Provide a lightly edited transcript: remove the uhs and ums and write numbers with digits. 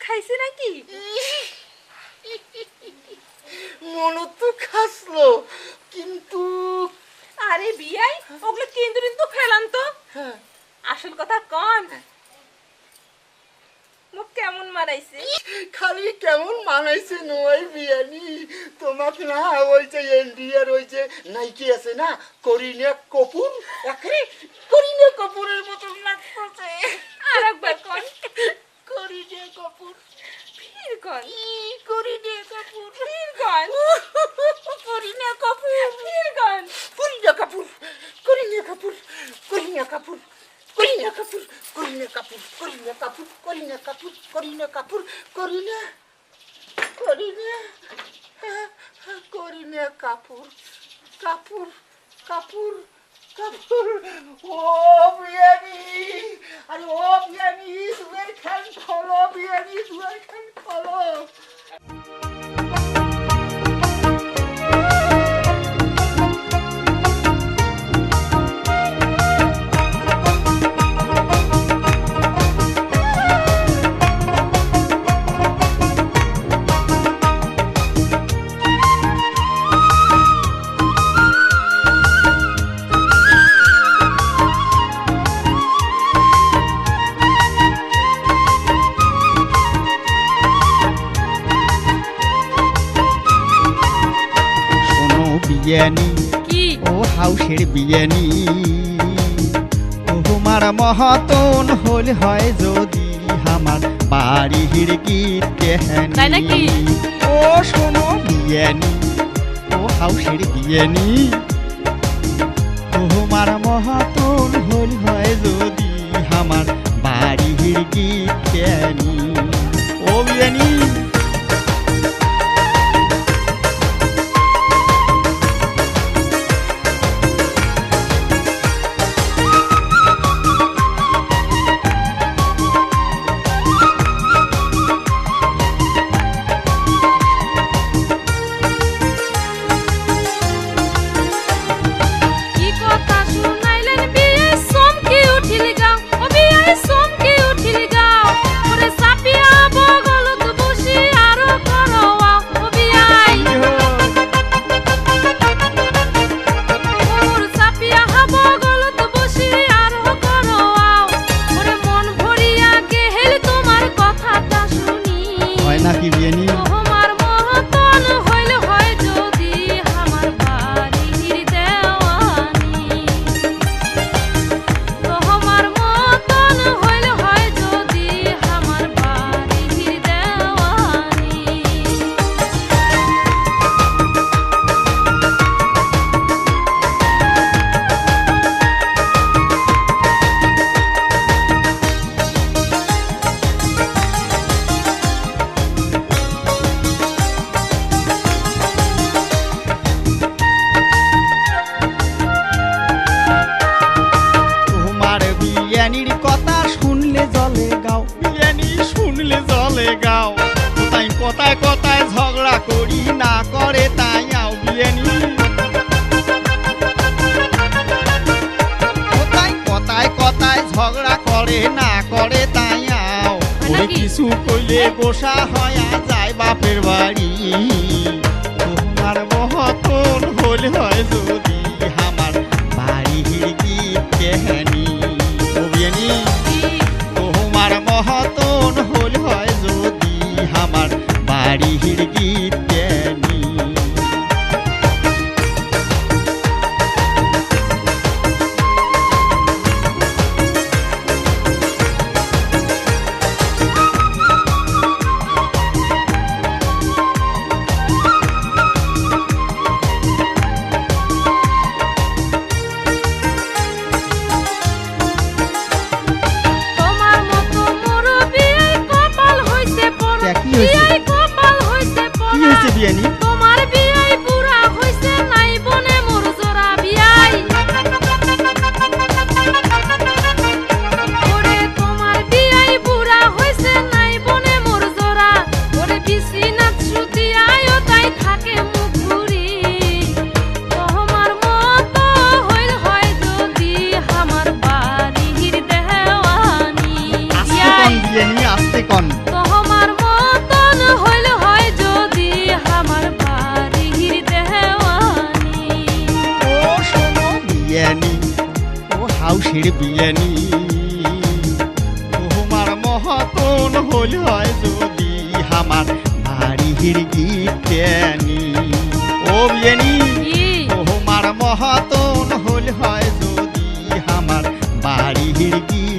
খাইছে নাকি? মনে তো খাসলো, কিন্তু আরে বিয়াই ওগুলো কিন্তু ফেলান তো। আসল কথা কোন, মুখ কেমন মারাইছে? খালি কেমন মানাইছে নয় বিয়ানি তোমাকে না। ওই যে ইন্ডিয়ার ওই যে নাইকি আছে না, করিনা কাপুর, একেবারে করিনা কাপুরের মতন লাগতেছে। আর একবার কোন। করিনা কাপুর, ফির কোন। করিনা কাপুর, ফির কোন। করিনা কাপুর, ফির কোন। করিনা কাপুর, করিনা কাপুর, করিনা কাপুর, করিনা কাপুর, করিনা কাপুর, করিনা কাপুর, করিনা কাপুর, করিনা কাপুর, করিনা, করিনা, করিনা কাপুর, কাপুর, কাপুর, কাপুর। ও বিয়ানি, আরে ও বিয়ানি, দুয়ার খান খোলো বিয়ানি, দুয়ার খান খোলো। বিয়ানি কি? ও হাউসের বিয়ানি, তোমার মহতন হল হয় যদি আমার বাড়ির গীত কেহানি। তাই নাকি? ও শোনো বিয়ানি, ও হাউসের বিয়ানি, তোমার মহতন হল হয় যদি আমার বাড়ির গীত কেহানি। ও বিয়ানি নাকি বিয়ানি? তোমার মহতন হইল হয় যদি আমার বাড়ির দেওয়ানি। তোমার মহতন হইল হয় যদি আমার বাড়ির দেওয়ানি। বিয়ানির কথা শুনলে জলে গাও, বিয়ানি শুনলে জলে গাও। কোথায় কথায় কথায় ঝগড়া করি না করে তাই আও বিয়ানি। কোথায় কথায় কথায় ঝগড়া করে না করে তাই আও। ওরে কিছু কইলে গোসা হয়া যায় বাপের বাড়ি। তোমার মহতন হল হয় যদি আমার বাড়ির গীত কেহানি। তোমার মহতন হল হয় যদি আমার বাড়ির গীত কেহানি। বিয়ানি তোমার বিয়াই পুরা হইছে নাই বনে মোর জোড়া বিয়াই। ওরে তোমার বিয়াই পুরা হইছে নাই বনে মোর জোড়া। ওরে বিছিনাত শুতি আয়ো তাই থাকে মুখ ঘুরি। তোমার মত হইল হয় যদি আমার বাড়ির দেওয়ানি। আস্তে কন বিয়ানি, আস্তে কন। তোমার বাড়ির বিয়ানি তোমার মহতন হল হয় যদি আমার বাড়ির গীতানি ও বিয়ানি কি তোমার মহতন হল হয় যদি আমার বাড়ির গীত